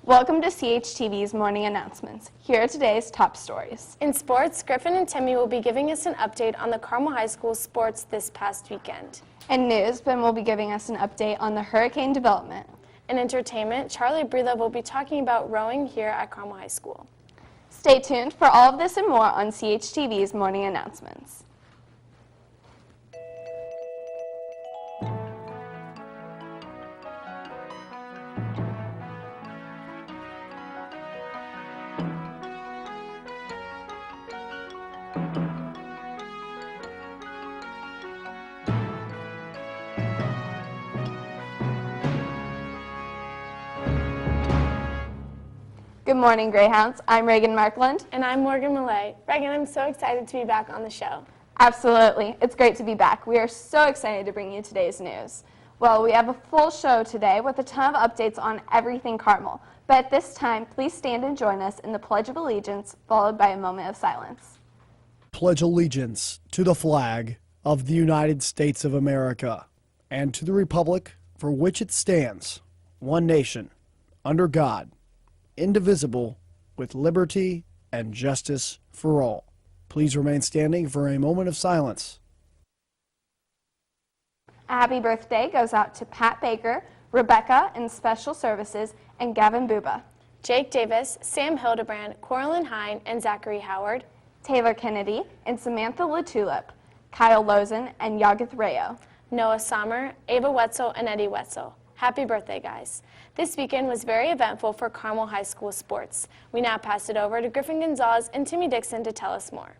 Welcome to CHTV's morning announcements. Here are today's top stories. In sports, Griffin and Timmy will be giving us an update on the Carmel High School sports this past weekend. In news, Ben will be giving us an update on the hurricane development. In entertainment, Charlie Breathe will be talking about rowing here at Carmel High School. Stay tuned for all of this and more on CHTV's morning announcements. Good morning, Greyhounds. I'm Reagan Markland. And I'm Morgan Millay. Reagan, I'm so excited to be back on the show. Absolutely. It's great to be back. We are so excited to bring you today's news. Well, we have a full show today with a ton of updates on everything Carmel. But at this time, please stand and join us in the Pledge of Allegiance, followed by a moment of silence. Pledge allegiance to the flag of the United States of America and to the republic for which it stands, one nation, under God, indivisible, with liberty and justice for all. Please remain standing for a moment of silence. A happy birthday goes out to Pat Baker, Rebecca in Special Services, and Gavin Buba. Jake Davis, Sam Hildebrand, Corlin Hine, and Zachary Howard. Taylor Kennedy and Samantha LaTulip, Kyle Lozen and Yagath Rayo. Noah Sommer, Ava Wetzel, and Eddie Wetzel. Happy birthday, guys. This weekend was very eventful for Carmel High School sports. We now pass it over to Griffin Gonzalez and Timmy Dixon to tell us more.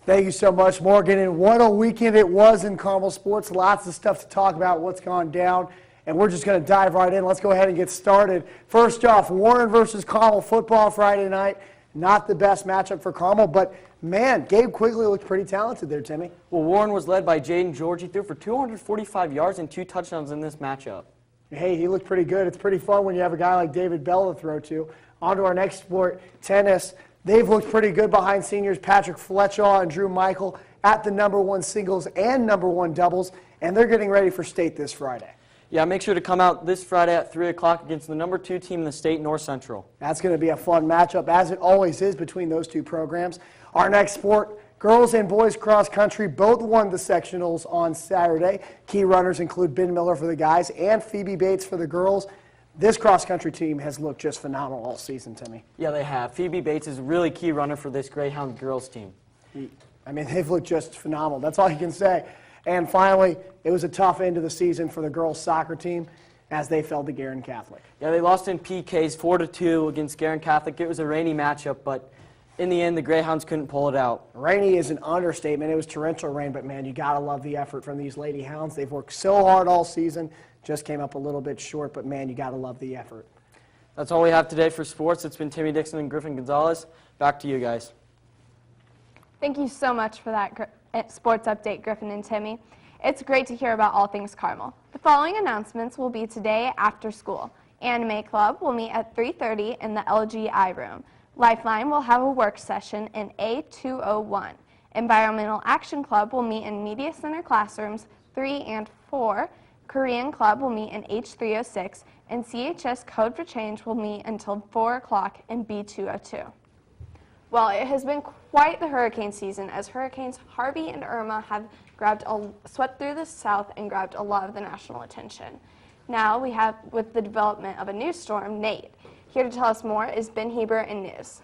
Thank you so much, Morgan. And what a weekend it was in Carmel sports. Lots of stuff to talk about, what's gone down. And we're just going to dive right in. Let's go ahead and get started. First off, Warren versus Carmel football Friday night. Not the best matchup for Carmel, but man, Gabe Quigley looked pretty talented there, Timmy. Well, Warren was led by Jaden George. He threw for 245 yards and 2 touchdowns in this matchup. Hey, he looked pretty good. It's pretty fun when you have a guy like David Bell to throw to. On to our next sport, tennis. They've looked pretty good behind seniors Patrick Fletchaw and Drew Michael at the #1 singles and #1 doubles, and they're getting ready for state this Friday. Yeah, make sure to come out this Friday at 3 o'clock against the #2 team in the state, North Central. That's going to be a fun matchup, as it always is between those two programs. Our next sport, girls and boys cross country both won the sectionals on Saturday. Key runners include Ben Miller for the guys and Phoebe Bates for the girls. This cross country team has looked just phenomenal all season, Timmy. Yeah, they have. Phoebe Bates is a really key runner for this Greyhound girls team. I mean, they've looked just phenomenal. That's all you can say. And finally, it was a tough end of the season for the girls soccer team as they fell to Guerin Catholic. Yeah, they lost in PKs 4-2 against Guerin Catholic. It was a rainy matchup, but in the end, the Greyhounds couldn't pull it out. Rainy is an understatement. It was torrential rain, but man, you got to love the effort from these Lady Hounds. They've worked so hard all season. Just came up a little bit short, but man, you got to love the effort. That's all we have today for sports. It's been Timmy Dixon and Griffin Gonzalez. Back to you guys. Thank you so much for that sports update, Griffin and Timmy. It's great to hear about all things Carmel. The following announcements will be today after school. Anime Club will meet at 3:30 in the LGI room. Lifeline will have a work session in A201. Environmental Action Club will meet in Media Center classrooms 3 and 4. Korean Club will meet in H306, and CHS Code for Change will meet until 4 o'clock in B202. Well, it has been quite the hurricane season as Hurricanes Harvey and Irma have swept through the south and grabbed a lot of the national attention. Now we have, with the development of a new storm, Nate. Here to tell us more is Ben Heber in news.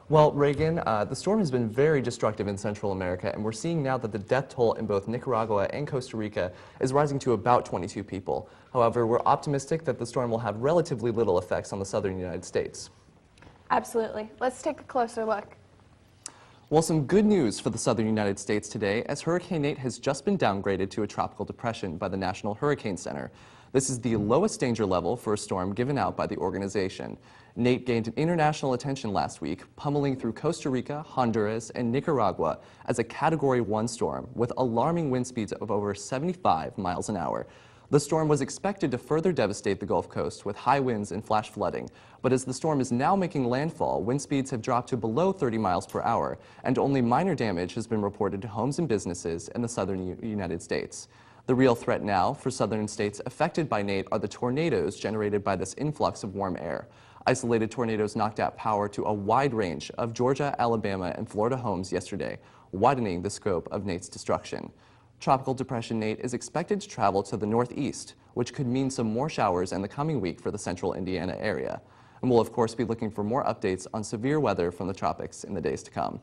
Well, Reagan, the storm has been very destructive in Central America, and we're seeing now that the death toll in both Nicaragua and Costa Rica is rising to about 22 people. However, we're optimistic that the storm will have relatively little effects on the southern United States. Absolutely. Let's take a closer look. Well, some good news for the southern United States today, as Hurricane Nate has just been downgraded to a tropical depression by the National Hurricane Center. This is the lowest danger level for a storm given out by the organization. Nate gained international attention last week, pummeling through Costa Rica, Honduras, and Nicaragua as a Category 1 storm with alarming wind speeds of over 75 miles an hour. The storm was expected to further devastate the Gulf Coast with high winds and flash flooding, but as the storm is now making landfall, wind speeds have dropped to below 30 miles per hour, and only minor damage has been reported to homes and businesses in the southern United States. The real threat now for southern states affected by Nate are the tornadoes generated by this influx of warm air. Isolated tornadoes knocked out power to a wide range of Georgia, Alabama, and Florida homes yesterday, widening the scope of Nate's destruction. Tropical Depression Nate is expected to travel to the northeast, which could mean some more showers in the coming week for the central Indiana area. And we'll of course be looking for more updates on severe weather from the tropics in the days to come.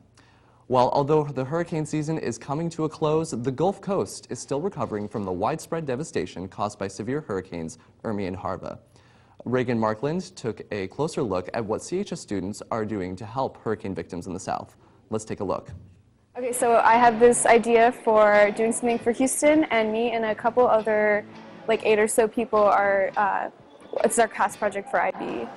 Although the hurricane season is coming to a close, the Gulf Coast is still recovering from the widespread devastation caused by severe hurricanes Irma and Harvey. Reagan Markland took a closer look at what CHS students are doing to help hurricane victims in the South. Let's take a look. Okay, so I had this idea for doing something for Houston, and me and a couple other, like 8 or so people are, it's our class project for IB.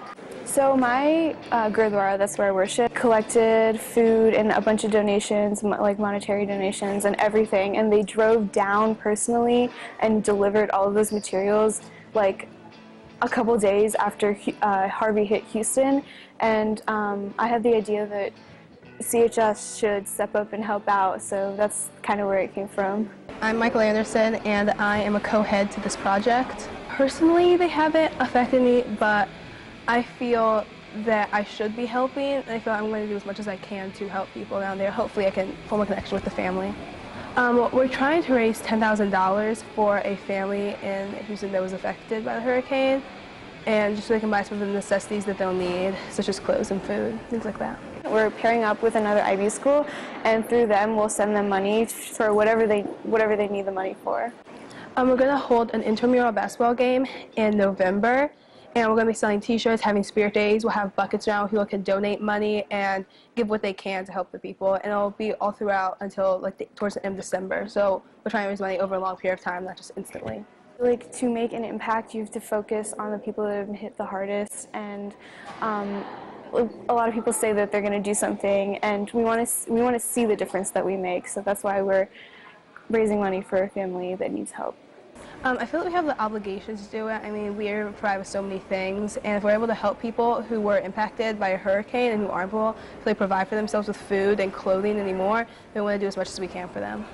So my Gurdwara, that's where I worship, collected food and a bunch of donations, like monetary donations and everything, and they drove down personally and delivered all of those materials like a couple days after Harvey hit Houston, and I had the idea that CHS should step up and help out, so that's kind of where it came from. I'm Michael Anderson, and I am a co-head to this project. Personally, they haven't affected me, but I feel that I should be helping, and I feel I'm going to do as much as I can to help people down there. Hopefully I can form a connection with the family. We're trying to raise $10,000 for a family in Houston that was affected by the hurricane, and just so they can buy some of the necessities that they'll need, such as clothes and food, things like that. We're pairing up with another IB school, and through them we'll send them money for whatever they need the money for. We're going to hold an intramural basketball game in November, and we're going to be selling t-shirts, having spirit days. We'll have buckets around where people can donate money and give what they can to help the people, and it'll be all throughout until towards the end of December. So we're trying to raise money over a long period of time, not just instantly. Like, to make an impact, you have to focus on the people that have been hit the hardest, and a lot of people say that they're going to do something, and we want to see the difference that we make. So that's why we're raising money for a family that needs help. I feel like we have the obligation to do it. I mean, we are provided with so many things, and if we're able to help people who were impacted by a hurricane and who aren't able to provide for themselves with food and clothing anymore, then we want to do as much as we can for them.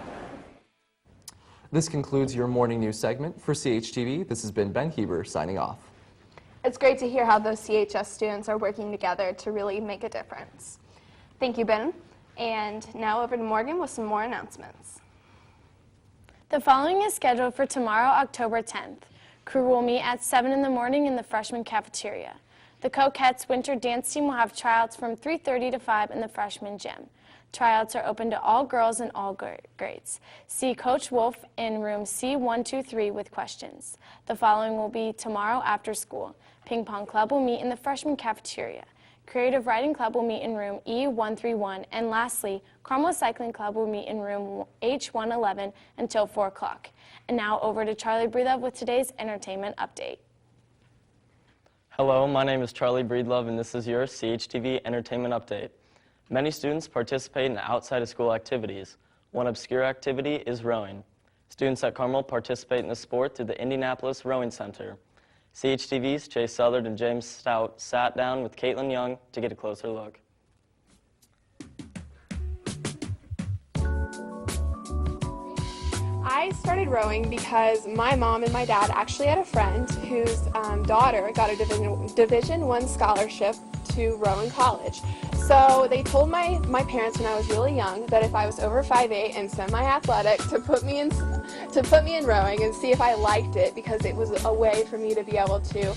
This concludes your morning news segment. For CHTV, this has been Ben Heber signing off. It's great to hear how those CHS students are working together to really make a difference. Thank you, Ben. And now over to Morgan with some more announcements. The following is scheduled for tomorrow, October 10th. Crew will meet at 7 in the morning in the freshman cafeteria. The Coquettes winter dance team will have tryouts from 3:30 to 5 in the freshman gym. Tryouts are open to all girls in all grades. See Coach Wolf in room C123 with questions. The following will be tomorrow after school. Ping Pong Club will meet in the freshman cafeteria. Creative Writing Club will meet in room E131. And lastly, Carmel Cycling Club will meet in room H111 until 4 o'clock. And now over to Charlie Breedlove with today's entertainment update. Hello, my name is Charlie Breedlove, and this is your CHTV Entertainment Update. Many students participate in outside of school activities. One obscure activity is rowing. Students at Carmel participate in the sport through the Indianapolis Rowing Center. CHTV's Chase Southard and James Stout sat down with Caitlin Young to get a closer look. I started rowing because my mom and my dad actually had a friend whose daughter got a Division I scholarship to row in college. So they told my parents when I was really young that if I was over 5'8" and semi-athletic to put me in rowing and see if I liked it, because it was a way for me to be able to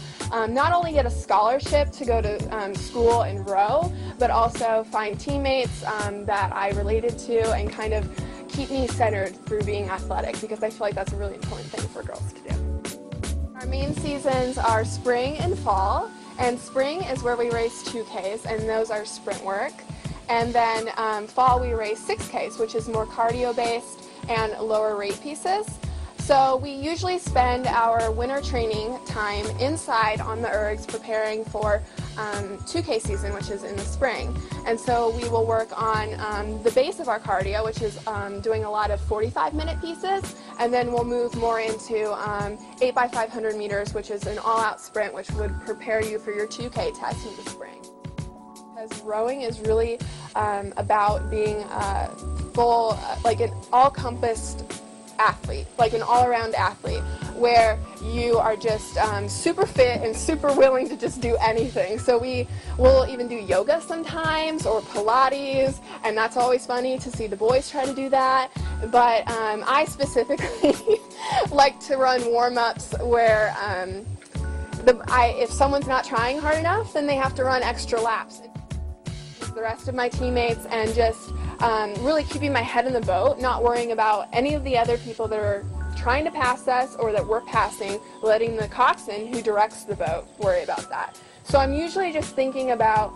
not only get a scholarship to go to school and row, but also find teammates that I related to and kind of keep me centered through being athletic, because I feel like that's a really important thing for girls to do. Our main seasons are spring and fall. And spring is where we race 2Ks, and those are sprint work. And then fall we race 6Ks, which is more cardio-based and lower rate pieces. So we usually spend our winter training time inside on the ergs preparing for 2K season, which is in the spring. And so we will work on the base of our cardio, which is doing a lot of 45-minute pieces, and then we'll move more into 8x500 meters, which is an all-out sprint, which would prepare you for your 2K test in the spring. Because rowing is really about being full, like an all-encompassed athlete, like an all-around athlete, where you are just super fit and super willing to just do anything. So we will even do yoga sometimes, or Pilates, and that's always funny to see the boys try to do that. But I specifically like to run warm-ups where if someone's not trying hard enough, then they have to run extra laps. The rest of my teammates, and just really keeping my head in the boat, not worrying about any of the other people that are trying to pass us or that we're passing, letting the coxswain who directs the boat worry about that. So I'm usually just thinking about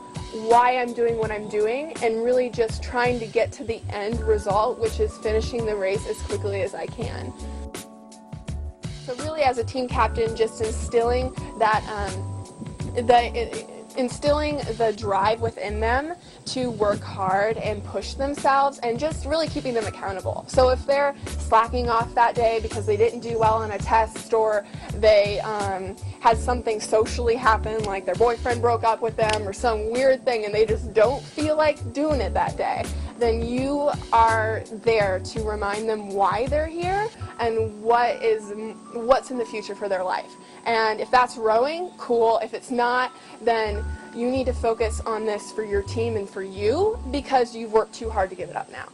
why I'm doing what I'm doing, and really just trying to get to the end result, which is finishing the race as quickly as I can. So really, as a team captain, just instilling that instilling the drive within them to work hard and push themselves, and just really keeping them accountable. So if they're slacking off that day because they didn't do well on a test, or they had something socially happen, like their boyfriend broke up with them or some weird thing, and they just don't feel like doing it that day, then you are there to remind them why they're here and what's in the future for their life. And if that's rowing, cool. If it's not, then you need to focus on this for your team and for you, because you've worked too hard to give it up now.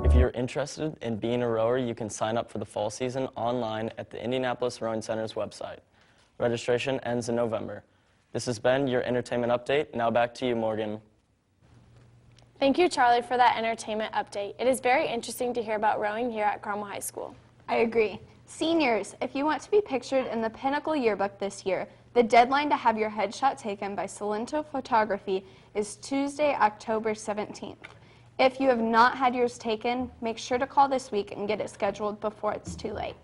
If you're interested in being a rower, you can sign up for the fall season online at the Indianapolis Rowing Center's website. Registration ends in November. This has been your entertainment update. Now back to you, Morgan. Thank you, Charlie, for that entertainment update. It is very interesting to hear about rowing here at Carmel High School. I agree. Seniors, if you want to be pictured in the Pinnacle yearbook this year, the deadline to have your headshot taken by Salento Photography is Tuesday, October 17th. If you have not had yours taken, make sure to call this week and get it scheduled before it's too late.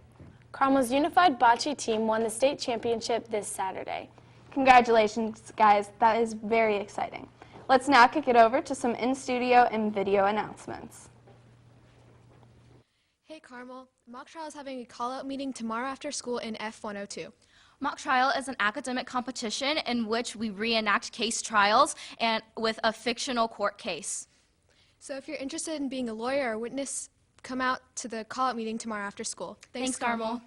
Carmel's unified bocce team won the state championship this Saturday. Congratulations, guys. That is very exciting. Let's now kick it over to some in-studio and video announcements. Hey Carmel, Mock Trial is having a call-out meeting tomorrow after school in F102. Mock trial is an academic competition in which we reenact case trials and with a fictional court case. So if you're interested in being a lawyer or witness, come out to the call-out meeting tomorrow after school. Thanks, Carmel.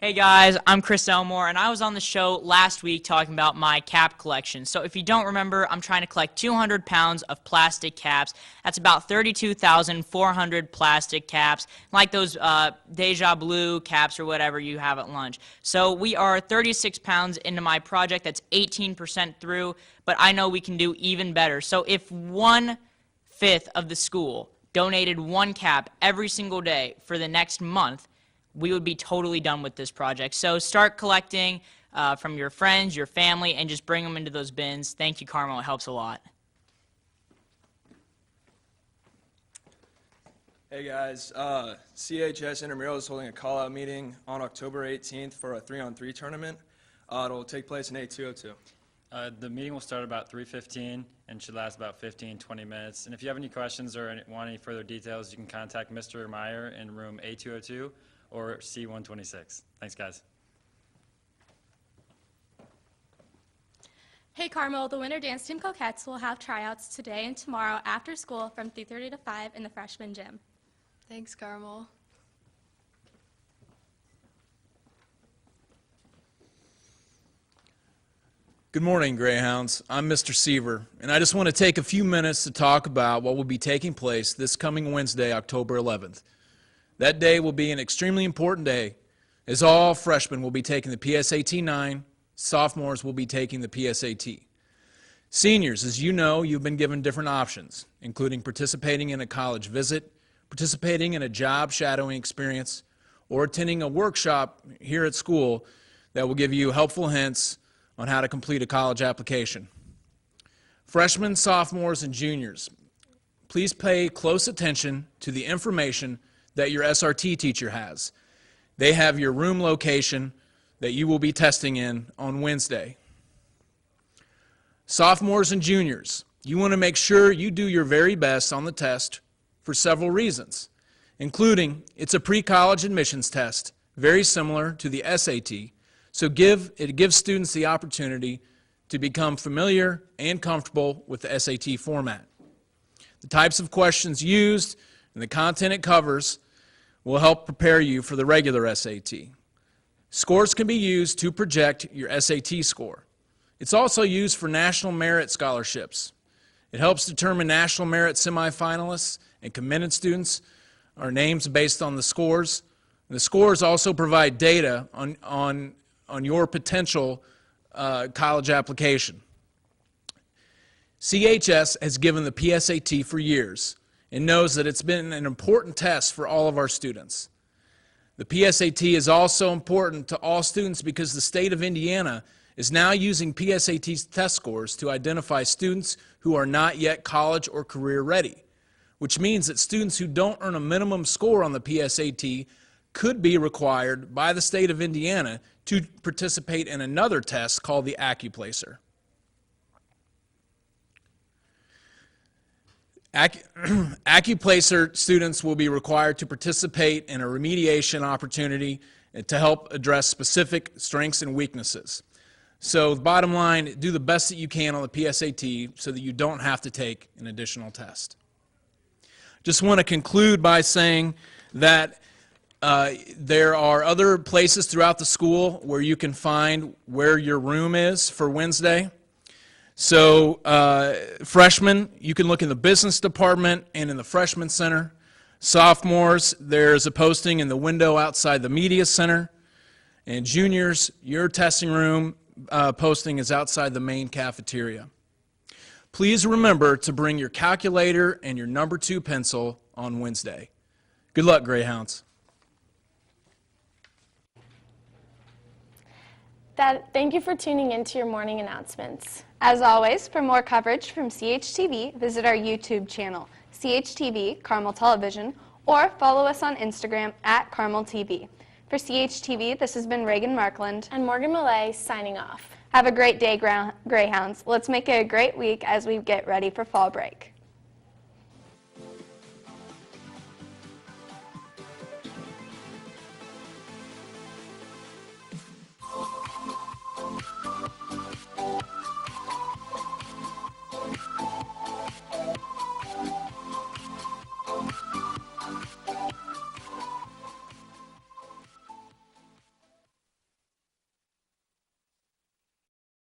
Hey guys, I'm Chris Elmore, and I was on the show last week talking about my cap collection. So if you don't remember, I'm trying to collect 200 pounds of plastic caps. That's about 32,400 plastic caps, like those Deja Blue caps or whatever you have at lunch. So we are 36 pounds into my project. That's 18% through, but I know we can do even better. So if 1/5 of the school donated one cap every single day for the next month, we would be totally done with this project. So start collecting from your friends, your family, and just bring them into those bins. Thank you, Carmel. It helps a lot. Hey guys, CHS Intramural is holding a call-out meeting on October 18th for a 3-on-3 tournament. It'll take place in A202. The meeting will start about 3:15 and should last about 15-20 minutes. And if you have any questions or want any further details, you can contact Mr. Meyer in room A202 or C126. Thanks, guys. Hey Carmel, the Winter Dance Team Coquettes will have tryouts today and tomorrow after school from 3:30 to 5 in the freshman gym. Thanks, Carmel. Good morning, Greyhounds. I'm Mr. Seaver, and I just want to take a few minutes to talk about what will be taking place this coming Wednesday, October 11th. That day will be an extremely important day, as all freshmen will be taking the PSAT 9, sophomores will be taking the PSAT. Seniors, as you know, you've been given different options, including participating in a college visit, participating in a job shadowing experience, or attending a workshop here at school that will give you helpful hints on how to complete a college application. Freshmen, sophomores, and juniors, please pay close attention to the information that your SRT teacher has. They have your room location that you will be testing in on Wednesday. Sophomores and juniors, you want to make sure you do your very best on the test for several reasons, including it's a pre-college admissions test, very similar to the SAT, so it gives students the opportunity to become familiar and comfortable with the SAT format. The types of questions used and the content it covers will help prepare you for the regular SAT. Scores can be used to project your SAT score. It's also used for national merit scholarships. It helps determine national merit semifinalists and commended students are names based on the scores. And the scores also provide data on your potential college application. CHS has given the PSAT for years and knows that it's been an important test for all of our students. The PSAT is also important to all students because the state of Indiana is now using PSAT test scores to identify students who are not yet college or career ready, which means that students who don't earn a minimum score on the PSAT could be required by the state of Indiana to participate in another test called the AccuPlacer. AccuPlacer students will be required to participate in a remediation opportunity to help address specific strengths and weaknesses. So the bottom line, do the best that you can on the PSAT so that you don't have to take an additional test. Just want to conclude by saying that there are other places throughout the school where you can find where your room is for Wednesday. So freshmen, you can look in the business department and in the freshman center. Sophomores, there's a posting in the window outside the media center. And juniors, your testing room posting is outside the main cafeteria. Please remember to bring your calculator and your number 2 pencil on Wednesday. Good luck, Greyhounds. Thank you for tuning in to your morning announcements. As always, for more coverage from CHTV, visit our YouTube channel, CHTV Carmel Television, or follow us on Instagram at Carmel TV. For CHTV, this has been Reagan Markland and Morgan Millay signing off. Have a great day, Greyhounds. Let's make it a great week as we get ready for fall break.